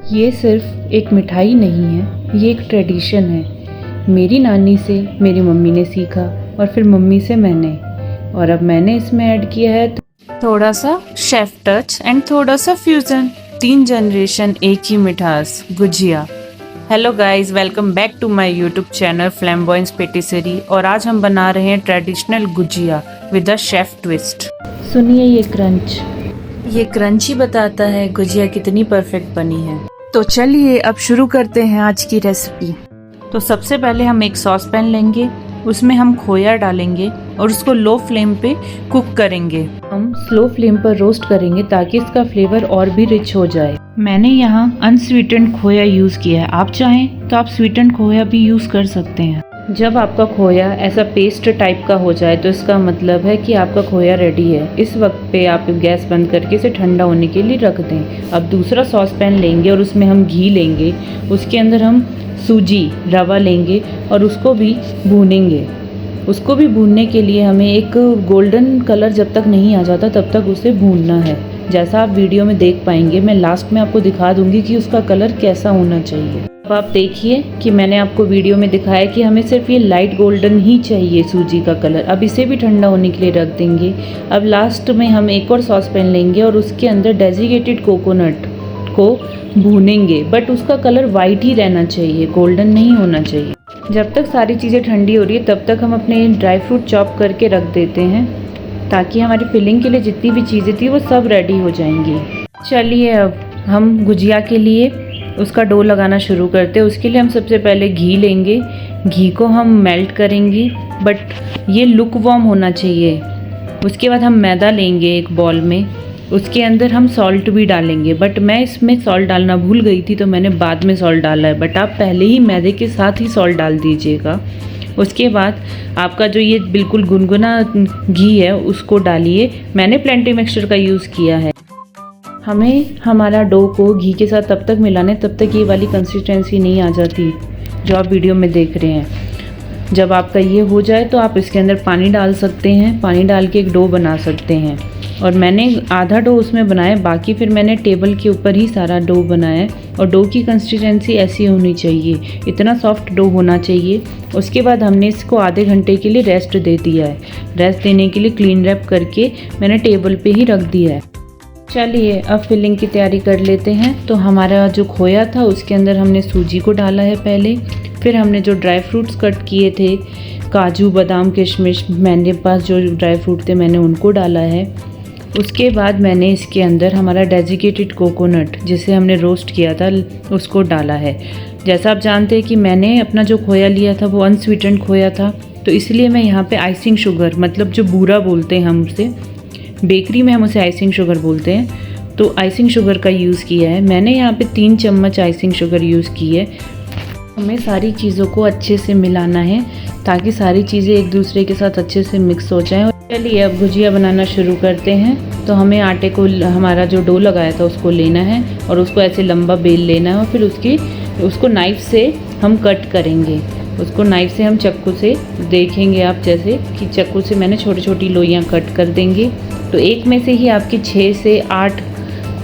ये सिर्फ एक मिठाई नहीं है, ये एक ट्रेडिशन है। मेरी नानी से मेरी मम्मी ने सीखा और फिर मम्मी से मैंने, और अब मैंने इसमें ऐड किया है थोड़ा सा शेफ टच एंड थोड़ा सा फ्यूजन। 3 जनरेशन एक ही मिठास, gujiya. Hello guys, welcome back to my YouTube channel Flamboyance Patisserie. और आज हम बना रहे हैं traditional gujiya with a chef twist. सुनिए ये क्रंच, ये क्रंच ही बताता है गुजिया कितनी परफेक्ट बनी है। तो चलिए अब शुरू करते हैं आज की रेसिपी। तो सबसे पहले हम एक सॉस पैन लेंगे, उसमें हम खोया डालेंगे और उसको लो फ्लेम पे कुक करेंगे। हम स्लो फ्लेम पर रोस्ट करेंगे ताकि इसका फ्लेवर और भी रिच हो जाए। मैंने यहाँ अनस्वीटेंड खोया यूज़ किया है, आप चाहें तो आप स्वीटेंड खोया भी यूज़ कर सकते हैं। जब आपका खोया ऐसा पेस्ट टाइप का हो जाए तो इसका मतलब है कि आपका खोया रेडी है। इस वक्त पे आप गैस बंद करके इसे ठंडा होने के लिए रख दें। अब दूसरा सॉस पैन लेंगे और उसमें हम घी लेंगे, उसके अंदर हम सूजी रवा लेंगे और उसको भी भूनेंगे। उसको भी भूनने के लिए हमें एक गोल्डन कलर जब तक नहीं आ जाता तब तक उसे भूनना है। जैसा आप वीडियो में देख पाएंगे, मैं लास्ट में आपको दिखा दूंगी कि उसका कलर कैसा होना चाहिए। अब आप देखिए कि मैंने आपको वीडियो में दिखाया कि हमें सिर्फ ये लाइट गोल्डन ही चाहिए सूजी का कलर। अब इसे भी ठंडा होने के लिए रख देंगे। अब लास्ट में हम एक और सॉस पैन लेंगे और उसके अंदर डेजिकेटेड कोकोनट को भूनेंगे, बट उसका कलर वाइट ही रहना चाहिए, गोल्डन नहीं होना चाहिए। जब तक सारी चीज़ें ठंडी हो रही है तब तक हम अपने ड्राई फ्रूट चॉप करके रख देते हैं ताकि हमारी फिलिंग के लिए जितनी भी चीज़ें थी वो सब रेडी हो जाएंगी। चलिए अब हम गुजिया के लिए उसका डो लगाना शुरू करते हैं। उसके लिए हम सबसे पहले घी लेंगे, घी को हम मेल्ट करेंगे बट ये लुक वार्म होना चाहिए। उसके बाद हम मैदा लेंगे एक बॉल में, उसके अंदर हम सॉल्ट भी डालेंगे, बट मैं इसमें सॉल्ट डालना भूल गई थी तो मैंने बाद में सॉल्ट डाला है, बट आप पहले ही मैदे के साथ ही सॉल्ट डाल दीजिएगा। उसके बाद आपका जो ये बिल्कुल गुनगुना घी है उसको डालिए। मैंने प्लेंटी मिक्सचर का यूज़ किया है। हमें हमारा डो को घी के साथ तब तक मिलाना है तब तक ये वाली कंसिस्टेंसी नहीं आ जाती जो आप वीडियो में देख रहे हैं। जब आपका ये हो जाए तो आप इसके अंदर पानी डाल सकते हैं, पानी डाल के एक डो बना सकते हैं। और मैंने आधा डो उसमें बनाया, बाकी फिर मैंने टेबल के ऊपर ही सारा डो बनाया। और डो की कंसिस्टेंसी ऐसी होनी चाहिए, इतना सॉफ्ट डो होना चाहिए। उसके बाद हमने इसको आधे घंटे के लिए रेस्ट दे दिया है। रेस्ट देने के लिए क्लीन रैप करके मैंने टेबल पे ही रख दिया है। चलिए अब फिलिंग की तैयारी कर लेते हैं। तो हमारा जो खोया था उसके अंदर हमने सूजी को डाला है पहले, फिर हमने जो ड्राई फ्रूट्स कट किए थे, काजू बादाम किशमिश, मेरे पास जो ड्राई फ्रूट थे मैंने उनको डाला है। उसके बाद मैंने इसके अंदर हमारा डेजिकेटेड कोकोनट जिसे हमने रोस्ट किया था उसको डाला है। जैसा आप जानते हैं कि मैंने अपना जो खोया लिया था वो अनस्वीटेंड खोया था, तो इसलिए मैं यहाँ पे आइसिंग शुगर, मतलब जो बूरा बोलते हैं हम उसे, बेकरी में हम उसे आइसिंग शुगर बोलते हैं, तो आइसिंग शुगर का यूज़ किया है। मैंने यहाँ पे 3 चम्मच आइसिंग शुगर यूज़ की है। हमें सारी चीज़ों को अच्छे से मिलाना है ताकि सारी चीज़ें एक दूसरे के साथ अच्छे से मिक्स हो जाएं। चलिए अब गुजिया बनाना शुरू करते हैं। तो हमें आटे को, हमारा जो डो लगाया था उसको लेना है और उसको ऐसे लंबा बेल लेना है और फिर उसको नाइफ़ से हम कट करेंगे। उसको नाइफ़ से हम चाकू से, देखेंगे आप जैसे कि चाकू से मैंने छोटी छोटी लोइयाँ कट कर देंगे। तो एक में से ही आपकी 6 से 8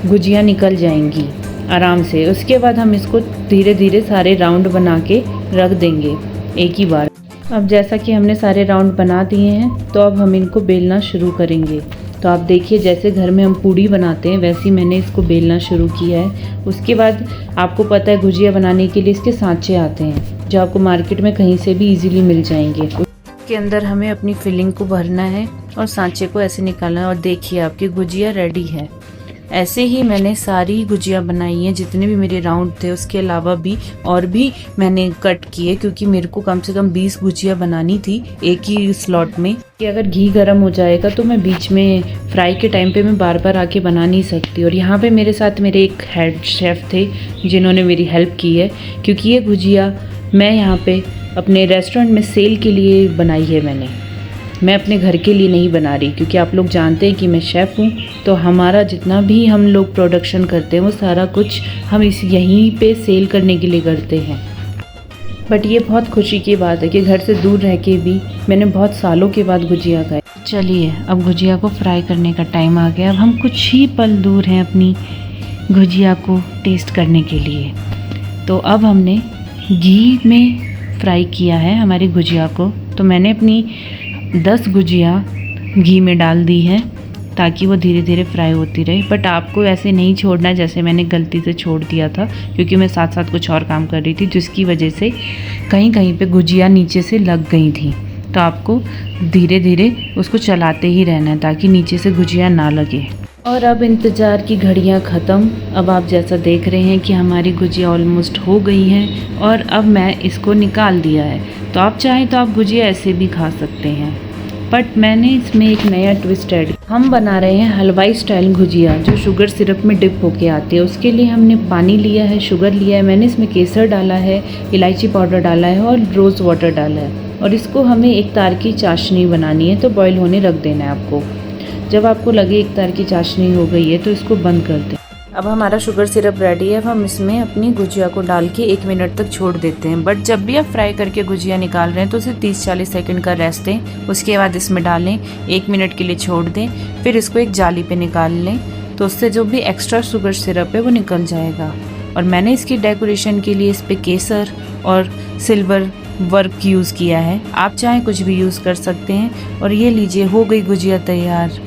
गुजिया निकल जाएंगी आराम से। उसके बाद हम इसको धीरे धीरे सारे राउंड बना के रख देंगे एक ही बार। अब जैसा कि हमने सारे राउंड बना दिए हैं तो अब हम इनको बेलना शुरू करेंगे। तो आप देखिए जैसे घर में हम पूड़ी बनाते हैं वैसे ही मैंने इसको बेलना शुरू किया है। उसके बाद आपको पता है गुजिया बनाने के लिए इसके सांचे आते हैं जो आपको मार्केट में कहीं से भी इजीली मिल जाएंगे। उसके अंदर हमें अपनी फिलिंग को भरना है और सांचे को ऐसे निकालना है। और देखिए आपकी गुजिया रेडी है। ऐसे ही मैंने सारी गुजिया बनाई हैं, जितने भी मेरे राउंड थे। उसके अलावा भी और भी मैंने कट किए क्योंकि मेरे को कम से कम 20 गुजिया बनानी थी एक ही स्लॉट में। कि अगर घी गर्म हो जाएगा तो मैं बीच में फ्राई के टाइम पे मैं बार बार आके बना नहीं सकती। और यहाँ पे मेरे साथ मेरे एक हेड शेफ़ थे जिन्होंने मेरी हेल्प की है, क्योंकि ये गुजिया मैं यहाँ पे अपने रेस्टोरेंट में सेल के लिए बनाई है। मैं अपने घर के लिए नहीं बना रही, क्योंकि आप लोग जानते हैं कि मैं शेफ़ हूँ। तो हमारा जितना भी हम लोग प्रोडक्शन करते हैं वो सारा कुछ हम यहीं पे सेल करने के लिए करते हैं। बट ये बहुत खुशी की बात है कि घर से दूर रह के भी मैंने बहुत सालों के बाद गुजिया खाई। चलिए अब गुजिया को फ्राई करने का टाइम आ गया। अब हम कुछ ही पल दूर हैं अपनी गुजिया को टेस्ट करने के लिए। तो अब हमने घी में फ्राई किया है हमारी गुजिया को। तो मैंने अपनी 10 गुजिया घी में डाल दी है ताकि वो धीरे धीरे फ्राई होती रहे। बट आपको ऐसे नहीं छोड़ना जैसे मैंने गलती से छोड़ दिया था, क्योंकि मैं साथ साथ कुछ और काम कर रही थी, जिसकी वजह से कहीं कहीं पे गुजिया नीचे से लग गई थी। तो आपको धीरे धीरे उसको चलाते ही रहना है ताकि नीचे से गुजिया ना लगे। और अब इंतज़ार की घड़ियां ख़त्म। अब आप जैसा देख रहे हैं कि हमारी गुजिया ऑलमोस्ट हो गई हैं और अब मैं इसको निकाल दिया है। तो आप चाहें तो आप गुजिया ऐसे भी खा सकते हैं, बट मैंने इसमें एक नया ट्विस्ट ऐड। हम बना रहे हैं हलवाई स्टाइल गुजिया जो शुगर सिरप में डिप होके आती है। उसके लिए हमने पानी लिया है, शुगर लिया है, मैंने इसमें केसर डाला है, इलायची पाउडर डाला है और रोज़ वाटर डाला है। और इसको हमें एक तार की चाशनी बनानी है, तो बॉईल होने रख देना है आपको। जब आपको लगे एक तार की चाशनी हो गई है तो इसको बंद कर दें। अब हमारा शुगर सिरप रेडी है। अब हम इसमें अपनी गुजिया को डाल के 1 मिनट तक छोड़ देते हैं। बट जब भी आप फ्राई करके गुजिया निकाल रहे हैं तो उसे 30-40 सेकंड का रेस्ट दें। उसके बाद इसमें डालें, 1 मिनट के लिए छोड़ दें, फिर इसको एक जाली पे निकाल लें। तो उससे जो भी एक्स्ट्रा शुगर सिरप है वो निकल जाएगा। और मैंने इसकी डेकोरेशन के लिए इस पर केसर और सिल्वर वर्क यूज़ किया है। आप चाहें कुछ भी यूज़ कर सकते हैं। और ये लीजिए, हो गई गुजिया तैयार।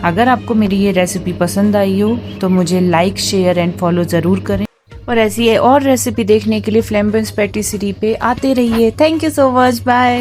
अगर आपको मेरी ये रेसिपी पसंद आई हो तो मुझे लाइक, शेयर एंड फॉलो ज़रूर करें। और ऐसी है और रेसिपी देखने के लिए फ्लेम्बेंस पैटिसरी पे आते रहिए। Thank you so much, bye.